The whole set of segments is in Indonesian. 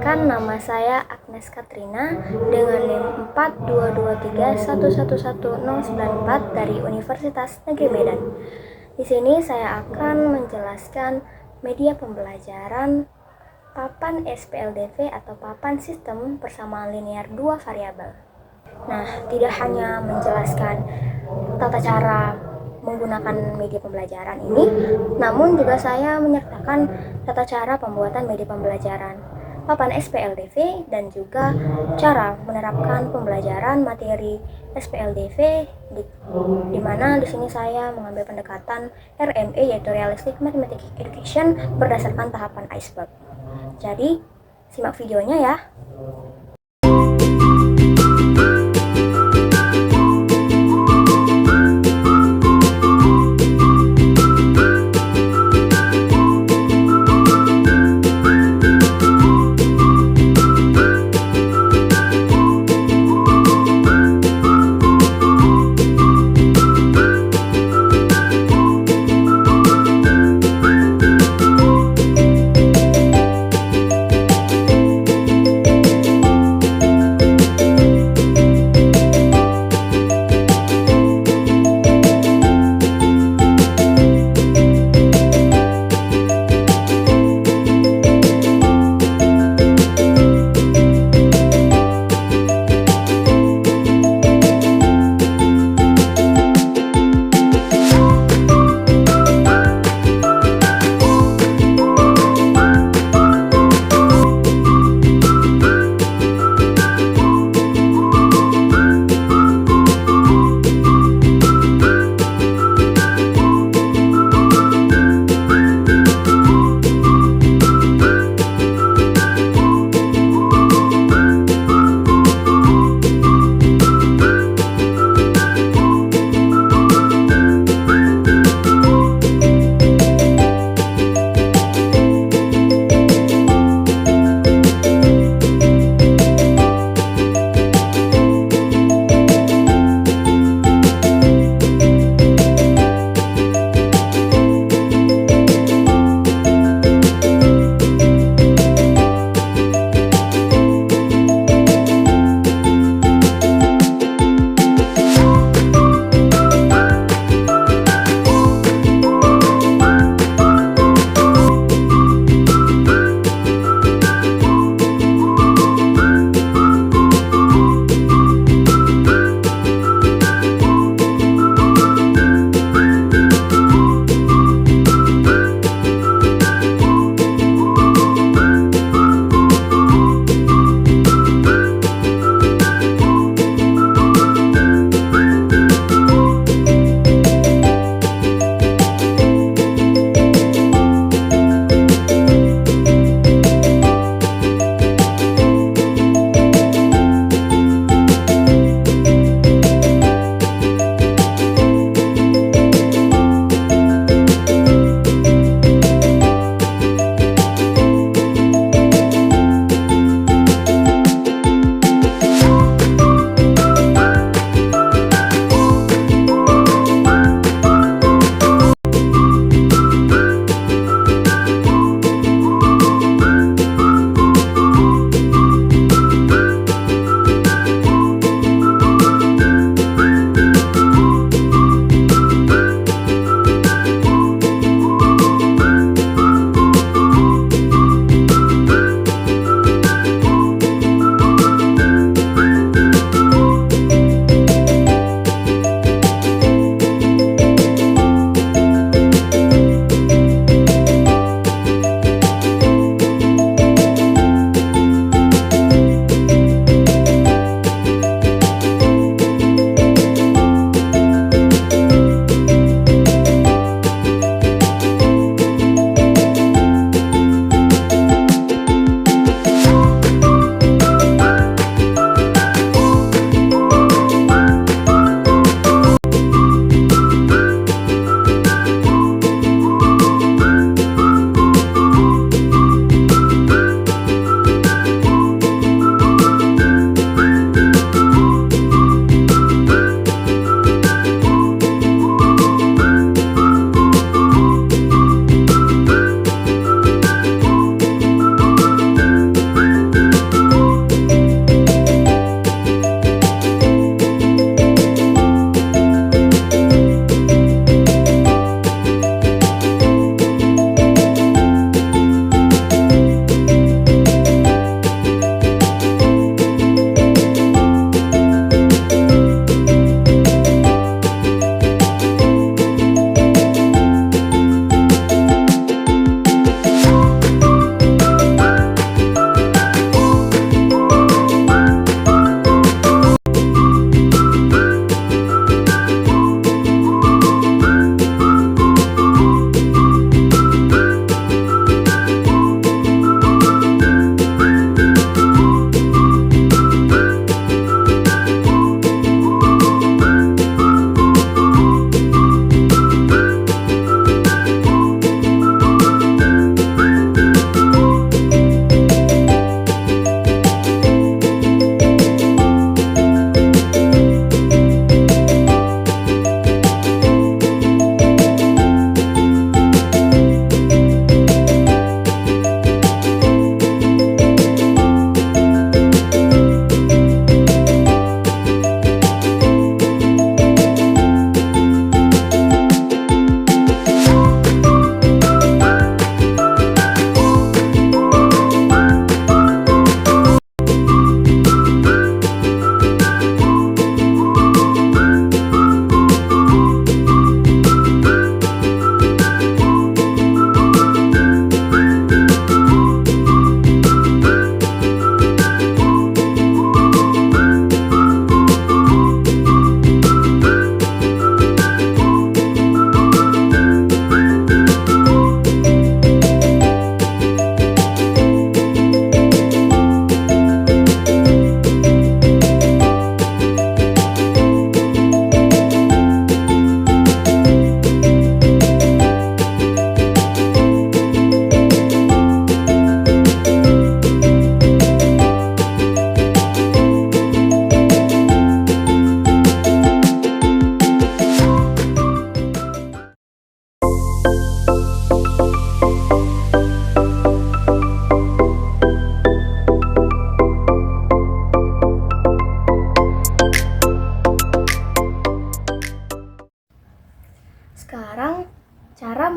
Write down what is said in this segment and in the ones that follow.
Perkenalkan, nama saya Agnes Katrina dengan NIM 42231111094 dari Universitas Negeri Medan. Di sini saya akan menjelaskan media pembelajaran papan SPLDV atau papan sistem persamaan linear dua variabel. Nah, tidak hanya menjelaskan tata cara menggunakan media pembelajaran ini, namun juga saya menyertakan tata cara pembuatan media pembelajaran papan SPLDV dan juga cara menerapkan pembelajaran materi SPLDV di mana di sini saya mengambil pendekatan RME yaitu Realistic Mathematics Education berdasarkan tahapan iceberg. Jadi, simak videonya ya.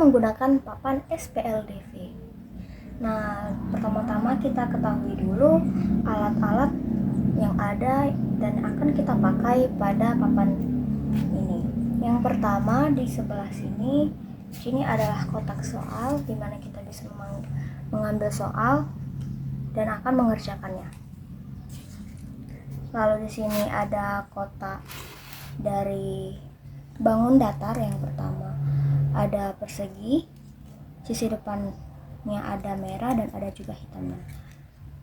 menggunakan papan SPLDV. Nah, pertama-tama kita ketahui dulu alat-alat yang ada dan akan kita pakai pada papan ini. Yang pertama di sebelah sini adalah kotak soal di mana kita bisa mengambil soal dan akan mengerjakannya. Lalu di sini ada kotak dari bangun datar. Yang pertama ada persegi, sisi depannya ada merah dan ada juga hitamnya.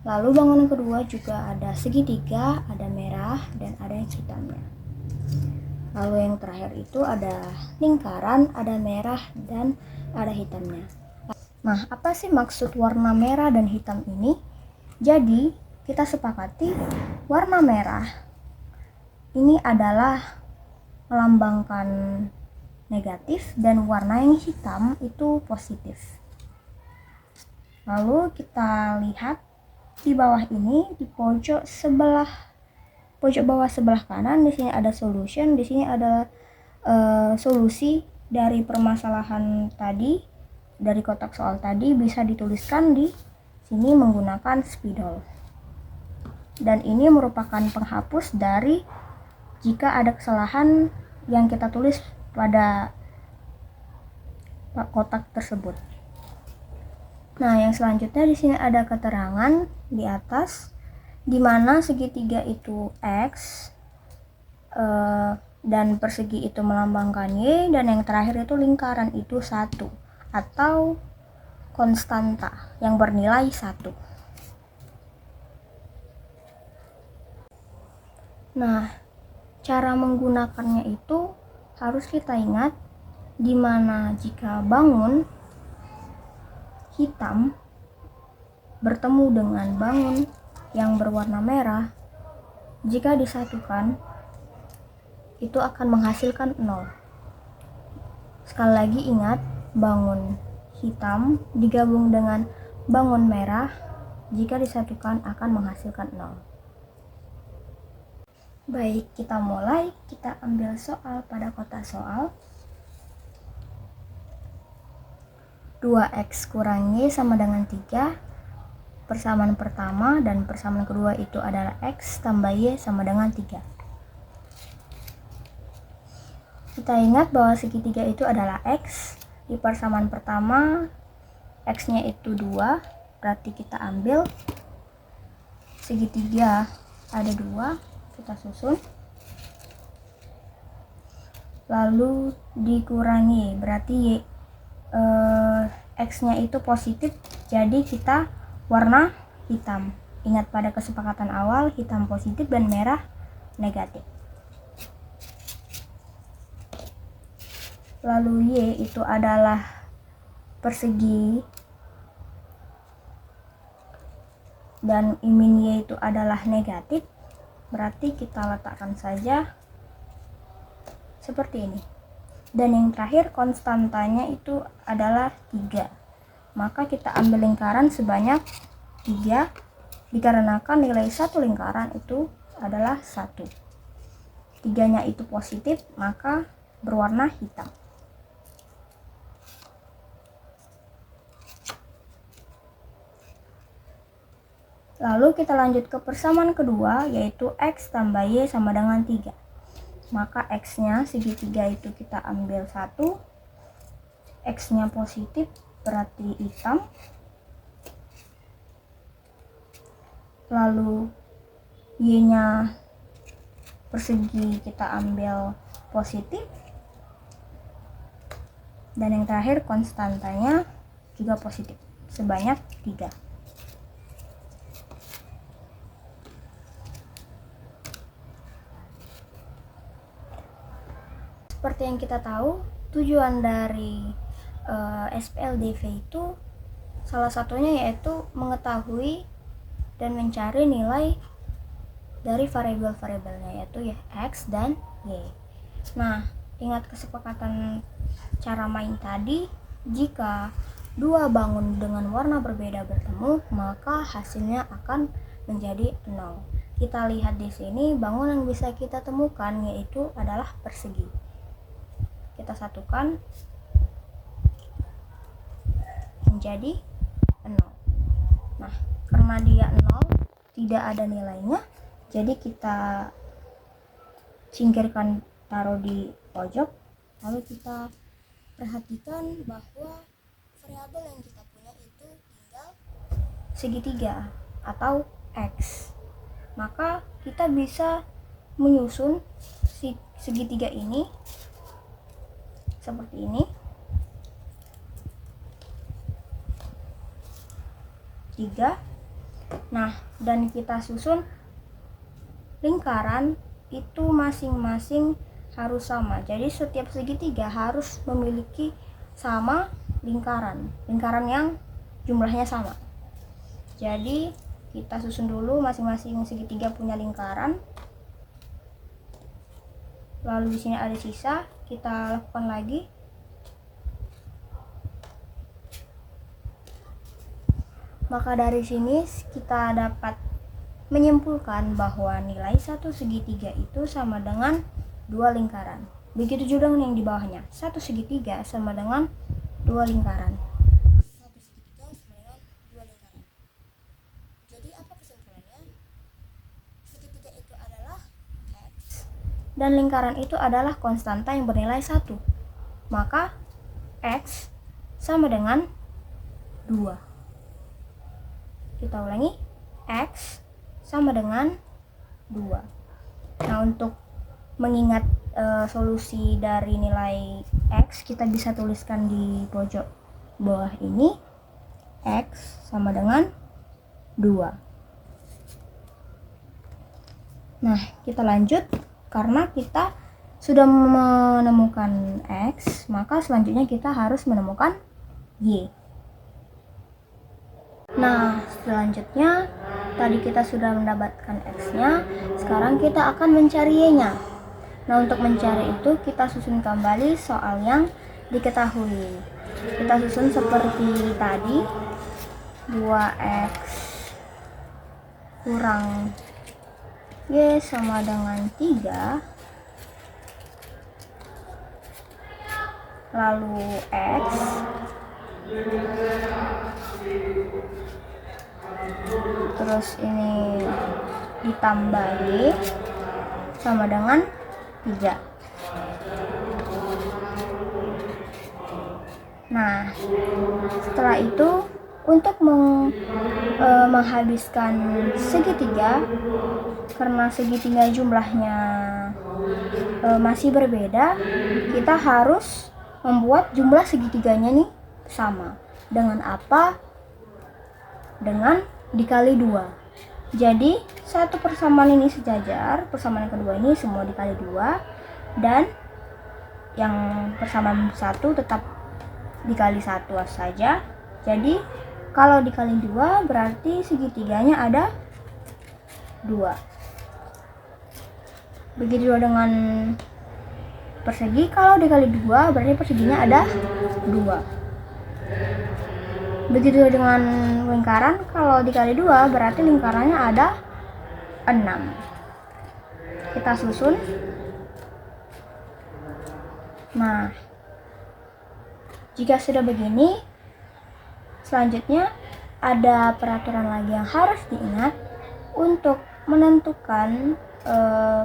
Lalu bangunan kedua juga ada segitiga, ada merah dan ada yang hitamnya. Lalu yang terakhir itu ada lingkaran, ada merah dan ada hitamnya. Nah, apa sih maksud warna merah dan hitam ini? Jadi kita sepakati warna merah ini adalah melambangkan negatif dan warna yang hitam itu positif. Lalu kita lihat di bawah ini, di pojok bawah sebelah kanan, di sini ada solution, di sini ada solusi dari permasalahan tadi, dari kotak soal tadi bisa dituliskan di sini menggunakan spidol. Dan ini merupakan penghapus dari jika ada kesalahan yang kita tulis pada kotak tersebut. Nah, yang selanjutnya di sini ada keterangan di atas di mana segitiga itu X dan persegi itu melambangkan Y, dan yang terakhir itu lingkaran itu 1 atau konstanta yang bernilai 1. Nah, cara menggunakannya itu harus kita ingat di mana jika bangun hitam bertemu dengan bangun yang berwarna merah, jika disatukan itu akan menghasilkan 0. Sekali lagi ingat, bangun hitam digabung dengan bangun merah, jika disatukan akan menghasilkan 0. Baik, kita mulai. Kita ambil soal pada kotak soal. 2x kurang y sama dengan 3. Persamaan pertama dan persamaan kedua itu adalah x tambah y sama dengan 3. Kita ingat bahwa segitiga itu adalah x. Di persamaan pertama x nya itu 2, berarti kita ambil segitiga ada 2, kita susun, lalu dikurangi, berarti x nya itu positif, jadi kita warna hitam. Ingat pada kesepakatan awal, hitam positif dan merah negatif. Lalu y itu adalah persegi dan min y itu adalah negatif, berarti kita letakkan saja seperti ini. Dan yang terakhir konstantanya itu adalah 3, maka kita ambil lingkaran sebanyak 3 dikarenakan nilai satu lingkaran itu adalah 1. 3-nya itu positif, maka berwarna hitam. Lalu kita lanjut ke persamaan kedua, yaitu x tambah y sama dengan 3. Maka x nya segitiga itu kita ambil 1, x nya positif berarti hitam, lalu y nya persegi kita ambil positif, dan yang terakhir konstantanya juga positif sebanyak 3. Seperti yang kita tahu, tujuan dari SPLDV itu salah satunya yaitu mengetahui dan mencari nilai dari variabel-variabelnya, yaitu ya x dan y. Nah, ingat kesepakatan cara main tadi, jika dua bangun dengan warna berbeda bertemu, maka hasilnya akan menjadi 0. Kita lihat di sini, bangun yang bisa kita temukan yaitu adalah persegi. Kita satukan, menjadi 0. Nah, karena dia 0, tidak ada nilainya, jadi kita singkirkan, taruh di pojok. Lalu kita perhatikan bahwa variabel yang kita punya itu tinggal segitiga atau X. Maka kita bisa menyusun segitiga ini seperti ini. 3. Nah, dan kita susun lingkaran itu masing-masing harus sama. Jadi setiap segitiga harus memiliki sama lingkaran yang jumlahnya sama. Jadi kita susun dulu masing-masing segitiga punya lingkaran. Lalu di sini ada sisa, kita lakukan lagi. Maka dari sini kita dapat menyimpulkan bahwa nilai satu segitiga itu sama dengan 2 lingkaran. Begitu juga dengan yang di bawahnya. Satu segitiga sama dengan 2 lingkaran. Satu segitiga sama dengan 2 lingkaran. Jadi apa kesimpulannya? Segitiga itu adalah X dan lingkaran itu adalah konstanta yang bernilai 1. Maka X sama dengan 2. Kita ulangi, X sama dengan 2. Nah, untuk mengingat solusi dari nilai X, kita bisa tuliskan di pojok bawah ini, X sama dengan 2. Nah, kita lanjut. Karena kita sudah menemukan X, maka selanjutnya kita harus menemukan Y. Nah, selanjutnya tadi kita sudah mendapatkan X-nya, sekarang kita akan mencari Y-nya. Nah, untuk mencari itu kita susun kembali soal yang diketahui. Kita susun seperti tadi, 2X kurang Y sama dengan 3. Lalu X terus ini ditambah Y sama dengan 3. Nah, setelah itu untuk menghabiskan segitiga, karena segitiga jumlahnya masih berbeda, kita harus membuat jumlah segitiganya nih sama. Dengan apa? Dengan dikali 2. Jadi satu persamaan ini sejajar, persamaan yang kedua ini semua dikali 2, dan yang persamaan 1 tetap dikali 1 saja. Jadi kalau dikali 2 berarti segitiganya ada 2. Begitu juga dengan persegi, kalau dikali 2 berarti perseginya ada 2. Begitu dengan lingkaran, kalau dikali 2 berarti lingkarannya ada 6. Kita susun. Nah, jika sudah begini, selanjutnya ada peraturan lagi yang harus diingat. Untuk menentukan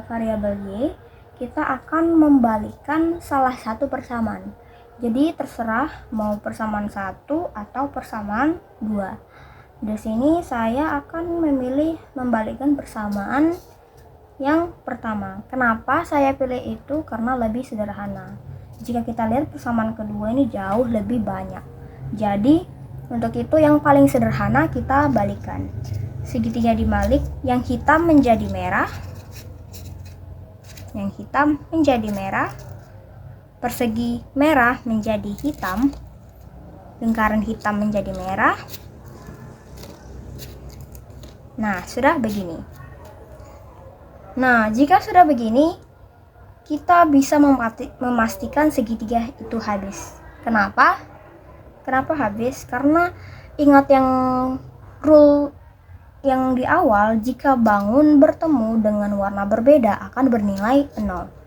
variabel Y, kita akan membalikkan salah satu persamaan. Jadi terserah mau persamaan 1 atau persamaan 2. Di sini saya akan memilih membalikkan persamaan yang pertama. Kenapa saya pilih itu? Karena lebih sederhana. Jika kita lihat persamaan kedua ini jauh lebih banyak. Jadi untuk itu yang paling sederhana kita balikkan. Segitiga dibalik, yang hitam menjadi merah. Yang hitam menjadi merah. Persegi merah menjadi hitam, lingkaran hitam menjadi merah. Nah, sudah begini. Nah, jika sudah begini, kita bisa memastikan segitiga itu habis. Kenapa? Kenapa habis? Karena ingat yang rule yang di awal, jika bangun bertemu dengan warna berbeda akan bernilai 0.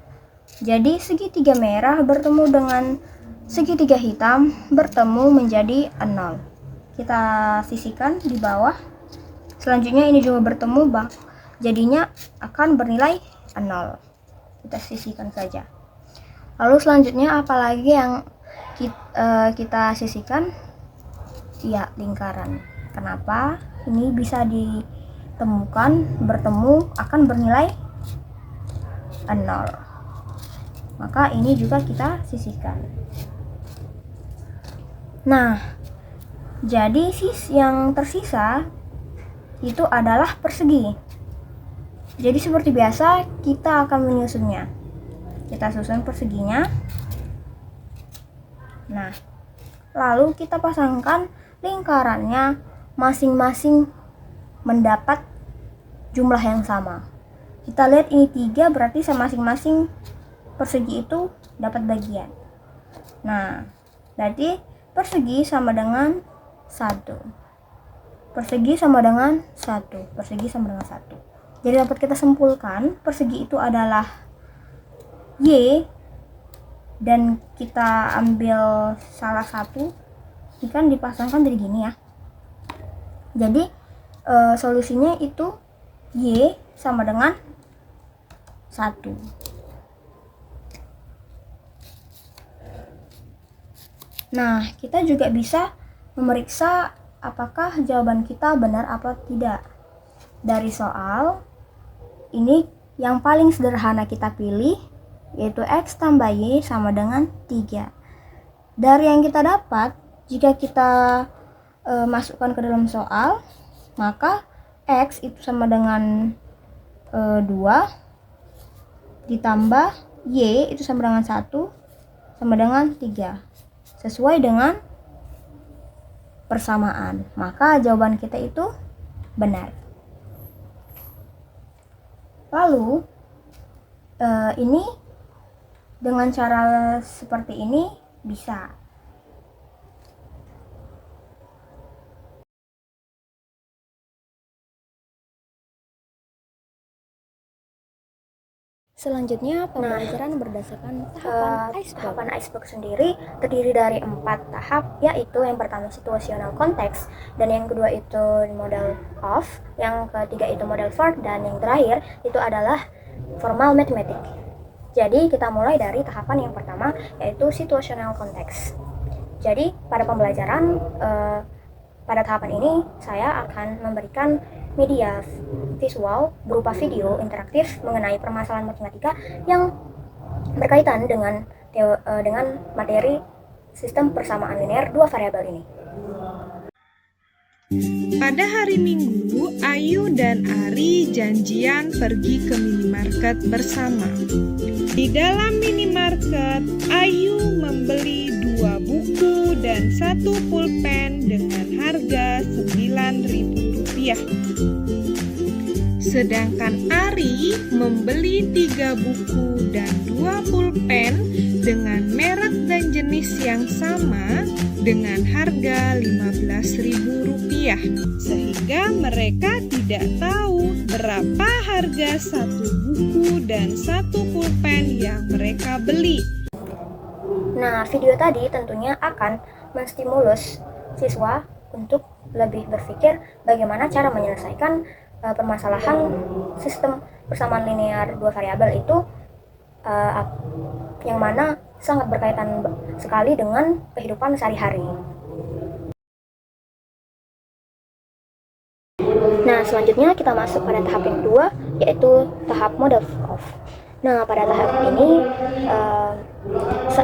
Jadi segitiga merah bertemu dengan segitiga hitam bertemu menjadi 0. kita sisihkan di bawah. Selanjutnya ini juga bertemu, jadinya akan bernilai 0. Kita sisihkan saja. Lalu selanjutnya apalagi yang kita sisihkan? Ya, lingkaran. Kenapa? Ini bisa ditemukan bertemu akan bernilai 0. Maka ini juga kita sisihkan. Nah, jadi yang tersisa itu adalah persegi. Jadi seperti biasa kita akan menyusunnya. Kita susun perseginya. Nah, lalu kita pasangkan lingkarannya, masing-masing mendapat jumlah yang sama. Kita lihat ini 3, berarti masing-masing persegi itu dapat bagian. Nah, berarti persegi sama dengan 1. Persegi sama dengan 1. Persegi sama dengan 1. Jadi dapat kita simpulkan persegi itu adalah Y, dan kita ambil salah satu, ini kan dipasangkan dari gini ya. Jadi solusinya itu Y sama dengan 1. Nah, kita juga bisa memeriksa apakah jawaban kita benar atau tidak. Dari soal ini yang paling sederhana kita pilih, yaitu X tambah Y sama dengan 3. Dari yang kita dapat, jika kita masukkan ke dalam soal, maka X itu sama dengan 2 ditambah Y itu sama dengan 1 sama dengan 3, sesuai dengan persamaan. Maka jawaban kita itu benar. Lalu ini dengan cara seperti ini bisa. Selanjutnya pembelajaran berdasarkan tahapan iceberg sendiri terdiri dari 4 tahap, yaitu yang pertama situational context, dan yang kedua itu model of, yang ketiga itu model for, dan yang terakhir itu adalah formal mathematics. Jadi kita mulai dari tahapan yang pertama, yaitu situational context. Jadi pada pembelajaran pada tahapan ini saya akan memberikan media visual berupa video interaktif mengenai permasalahan matematika yang berkaitan dengan materi sistem persamaan linear dua variabel ini. Pada hari Minggu, Ayu dan Ari janjian pergi ke minimarket bersama. Di dalam minimarket, Ayu membeli 2 buku dan 1 pulpen dengan harga Rp9.000. Sedangkan Ari membeli 3 buku dan 2 pulpen dengan merek dan jenis yang sama dengan harga Rp15.000, sehingga mereka tidak tahu berapa harga 1 buku dan 1 pulpen yang mereka beli. Nah, video tadi tentunya akan menstimulus siswa untuk lebih berpikir bagaimana cara menyelesaikan permasalahan sistem persamaan linear dua variabel itu, yang mana sangat berkaitan sekali dengan kehidupan sehari-hari. Nah, selanjutnya kita masuk pada tahap yang kedua, yaitu tahap model of. Nah, pada tahap ini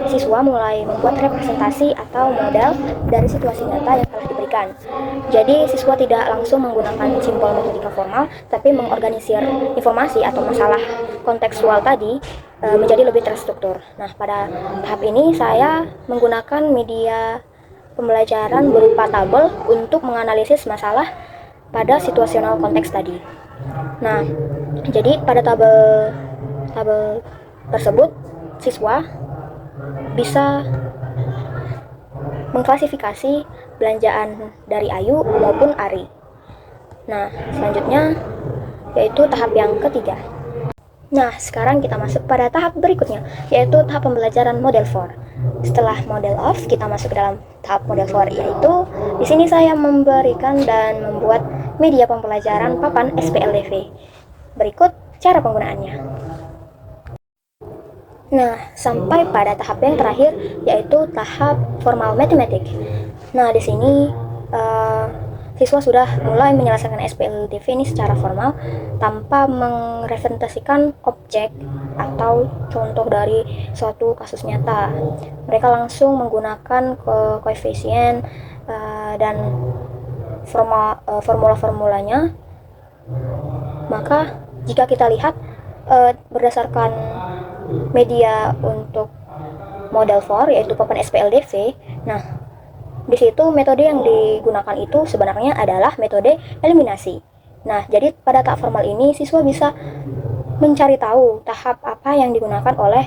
siswa mulai membuat representasi atau model dari situasi nyata yang telah diberikan. Jadi, siswa tidak langsung menggunakan simbol metodika formal, tapi mengorganisir informasi atau masalah kontekstual tadi menjadi lebih terstruktur. Nah, pada tahap ini saya menggunakan media pembelajaran berupa tabel untuk menganalisis masalah pada situasional konteks tadi. Nah, jadi pada tabel tersebut siswa bisa mengklasifikasi belanjaan dari Ayu maupun Ari. Nah, selanjutnya yaitu tahap yang ketiga. Nah, sekarang kita masuk pada tahap berikutnya, yaitu tahap pembelajaran model 4. Setelah model of, kita masuk ke dalam tahap model 4, yaitu di sini saya memberikan dan membuat media pembelajaran papan SPLDV. Berikut cara penggunaannya. Nah, sampai pada tahap yang terakhir, yaitu tahap formal matematik. Nah, di sini siswa sudah mulai menyelesaikan SPLDV ini secara formal tanpa merepresentasikan objek atau contoh dari suatu kasus nyata. Mereka langsung menggunakan koefisien dan formula-formulanya. Maka jika kita lihat berdasarkan media untuk model 4 yaitu papan SPLDV, nah di situ metode yang digunakan itu sebenarnya adalah metode eliminasi. Nah, jadi pada tahap formal ini siswa bisa mencari tahu tahap apa yang digunakan oleh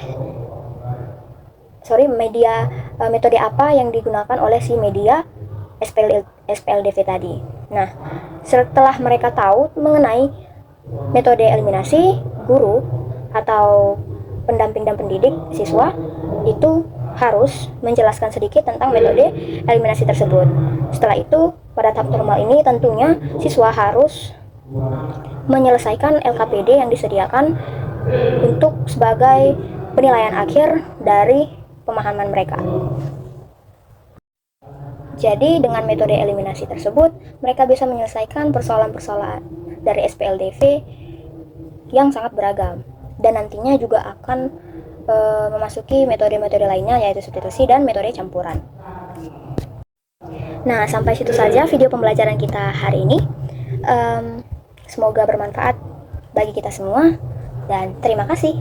metode apa yang digunakan oleh si media SPLDV tadi. Nah, setelah mereka tahu mengenai metode eliminasi, guru atau pendamping dan pendidik siswa itu harus menjelaskan sedikit tentang metode eliminasi tersebut. Setelah itu, pada tahap formal ini tentunya siswa harus menyelesaikan LKPD yang disediakan untuk sebagai penilaian akhir dari pemahaman mereka. Jadi dengan metode eliminasi tersebut, mereka bisa menyelesaikan persoalan-persoalan dari SPLDV yang sangat beragam, dan nantinya juga akan memasuki metode-metode lainnya yaitu substitusi dan metode campuran. Nah, sampai situ saja video pembelajaran kita hari ini. Semoga bermanfaat bagi kita semua dan terima kasih.